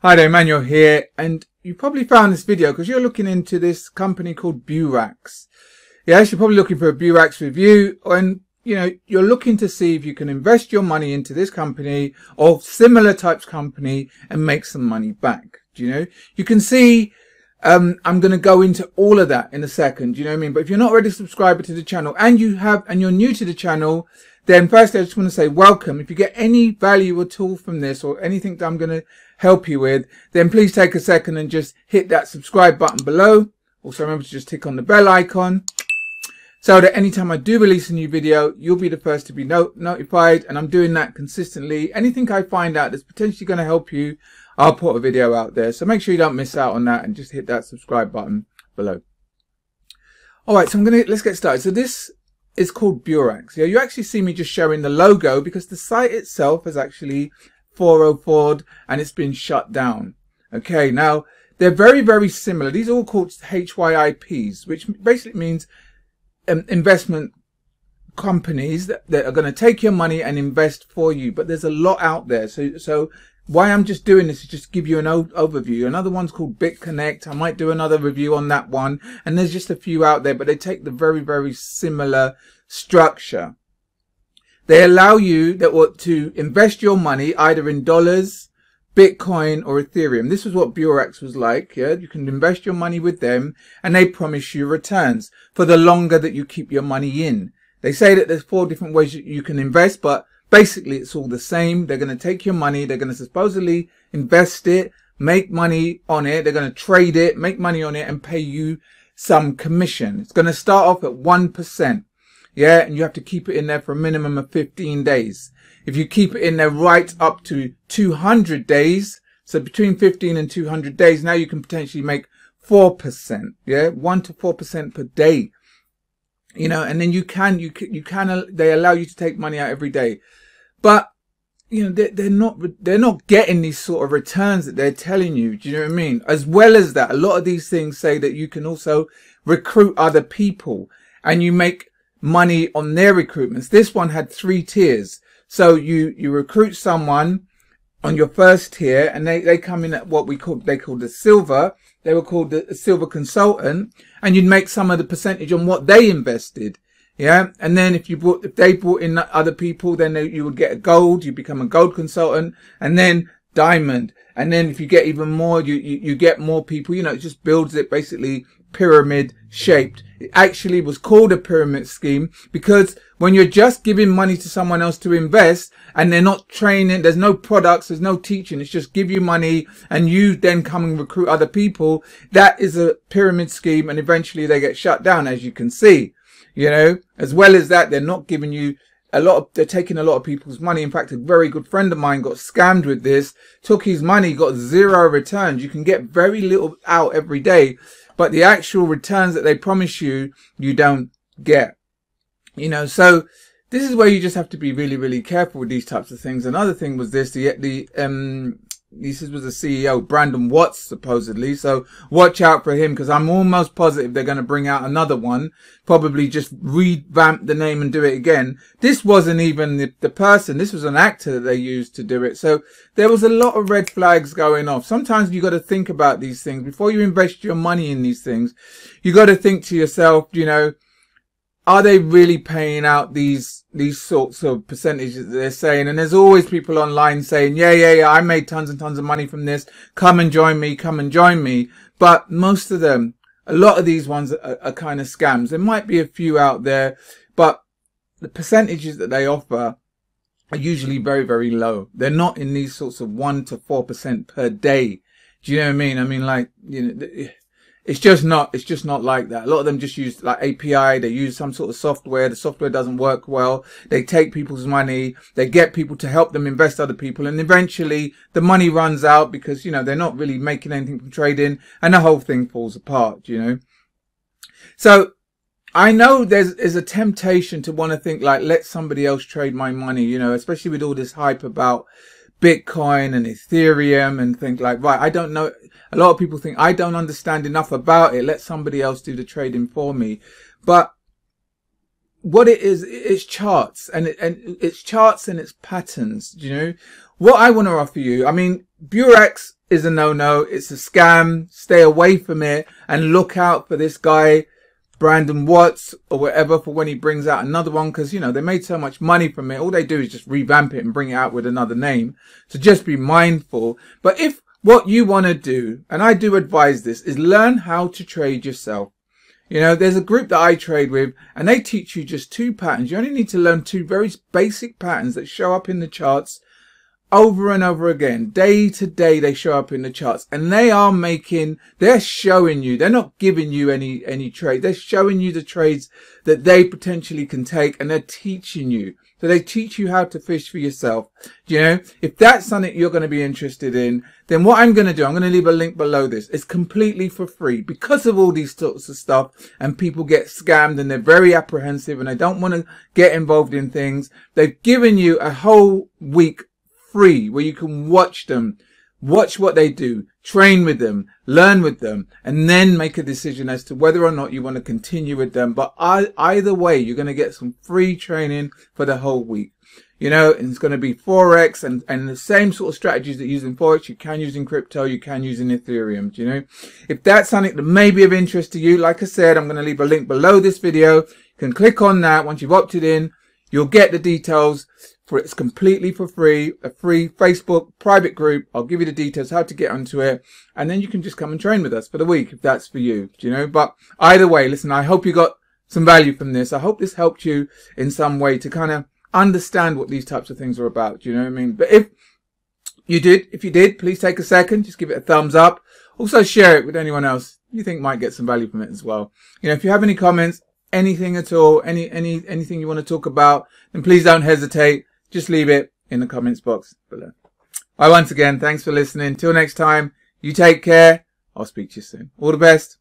Hi there, Emmanuel here, and you probably found this video because you're looking into this company called Beurax. Yes, you're probably looking for a Beurax review, and you're looking to see if you can invest your money into this company or similar types company and make some money back. You can see I'm going to go into all of that in a second. You know what I mean? But if you're not already a subscriber to the channel and you're new to the channel, then firstly, I just want to say welcome. If you get any value at all from this or anything that I'm going to help you with, then please take a second and just hit that subscribe button below. Also remember to just tick on the bell icon so that anytime I do release a new video, you'll be the first to be notified. And I'm doing that consistently. Anything I find out that's potentially going to help you, I'll put a video out there. So make sure you don't miss out on that and just hit that subscribe button below. All right, so let's get started. So this is called Beurax. Yeah, you actually see me just showing the logo because the site itself is actually 404'd and it's been shut down. Okay, now they're very, very similar. These are all called HYIPs, which basically means investment companies that are going to take your money and invest for you. But there's a lot out there. So why I'm just doing this is just give you an overview. Another one's called BitConnect. I might do another review on that one. And there's just a few out there, but they take the very, very similar structure. They allow you to invest your money either in dollars, Bitcoin, or Ethereum. This is what Beurax was like. Yeah, you can invest your money with them and they promise you returns for the longer that you keep your money in. They say that there's 4 different ways you can invest, but basically it's all the same. They're going to take your money. They're going to supposedly invest it, make money on it. They're going to trade it, make money on it and pay you some commission. It's going to start off at 1%. Yeah, and you have to keep it in there for a minimum of 15 days. If you keep it in there right up to 200 days, so between 15 and 200 days, now you can potentially make 4%. Yeah, 1 to 4% per day. And then they allow you to take money out every day. But, they're not getting these sort of returns that they're telling you. Do you know what I mean? As well as that, a lot of these things say that you can also recruit other people and you make money on their recruitments. This one had 3 tiers. So you recruit someone on your first tier and they come in at what they call the silver. They were called a silver consultant, and you'd make some of the percentage on what they invested. Yeah. And then if they brought in other people, then you would get a gold, you become a gold consultant, and then diamond. And then if you get even more, you get more people, it just builds it basically pyramid shaped. It actually was called a pyramid scheme because when you're just giving money to someone else to invest and they're not training, there's no products, there's no teaching, it's just give you money and you then come and recruit other people. That is a pyramid scheme, and eventually they get shut down, as you can see. As well as that, they're not giving you they're taking a lot of people's money. In fact, a very good friend of mine got scammed with this, took his money, got 0 returns. You can get very little out every day, but the actual returns that they promise you, you don't get. So this is where you just have to be really, really careful with these types of things. Another thing was this, this was the CEO, Brandon Watts, supposedly. So watch out for him, because I'm almost positive they're going to bring out another one, probably just revamp the name and do it again. This wasn't even the person. This was an actor that they used to do it. So there was a lot of red flags going off. Sometimes you got to think about these things before you invest your money in these things. You got to think to yourself, are they really paying out these sorts of percentages that they're saying? And there's always people online saying, yeah, I made tons and tons of money from this. Come and join me. But most of them, a lot of these ones are kind of scams. There might be a few out there, but the percentages that they offer are usually very, very low. They're not in these sorts of 1 to 4% per day. Do you know what I mean? I mean, it's just not like that. A lot of them just use like API. They use some sort of software. The software doesn't work well. They take people's money. They get people to help them invest other people. And eventually the money runs out because, they're not really making anything from trading and the whole thing falls apart, So I know there's a temptation to want to think like, let somebody else trade my money, especially with all this hype about Bitcoin and Ethereum and think like, right, I don't know. A lot of people think I don't understand enough about it. Let somebody else do the trading for me. But what it is, it's charts and it's charts and it's patterns. What I want to offer you, I mean, Beurax is a no-no. It's a scam. Stay away from it and look out for this guy, Brandon Watts or whatever, for when he brings out another one, because, you know, they made so much money from it. All they do is just revamp it and bring it out with another name. So just be mindful. But if what you want to do, and I do advise this, is learn how to trade yourself. You know, there's a group that I trade with and they teach you just 2 patterns. You only need to learn 2 very basic patterns that show up in the charts over and over again. Day to day, they show up in the charts, and they're showing you, they're not giving you any trade. They're showing you the trades that they potentially can take, and they're teaching you. So they teach you how to fish for yourself. You know, if that's something you're going to be interested in, then what I'm going to do, I'm going to leave a link below this. It's completely for free because of all these sorts of stuff, and people get scammed and they're very apprehensive and they don't want to get involved in things. They've given you a whole week free where you can watch them, watch what they do, train with them, learn with them, and then make a decision as to whether or not you want to continue with them. But either way, you're going to get some free training for the whole week. You know, and it's going to be Forex and the same sort of strategies that you use in Forex, you can use in crypto, you can use in Ethereum. You know, if that's something that may be of interest to you, like I said, I'm going to leave a link below this video. You can click on that. Once you've opted in, you'll get the details. It's completely for free, a free Facebook private group. I'll give you the details how to get onto it, and then you can just come and train with us for the week if that's for you. Do you know? But either way, listen, I hope you got some value from this. I hope this helped you in some way to kind of understand what these types of things are about. Do you know what I mean? But if you did, please take a second, just give it a thumbs up. Also share it with anyone else you think might get some value from it as well. You know, if you have any comments, anything at all, anything you want to talk about, then please don't hesitate. Just leave it in the comments box below. Once again, thanks for listening. Till next time, you take care. I'll speak to you soon. All the best.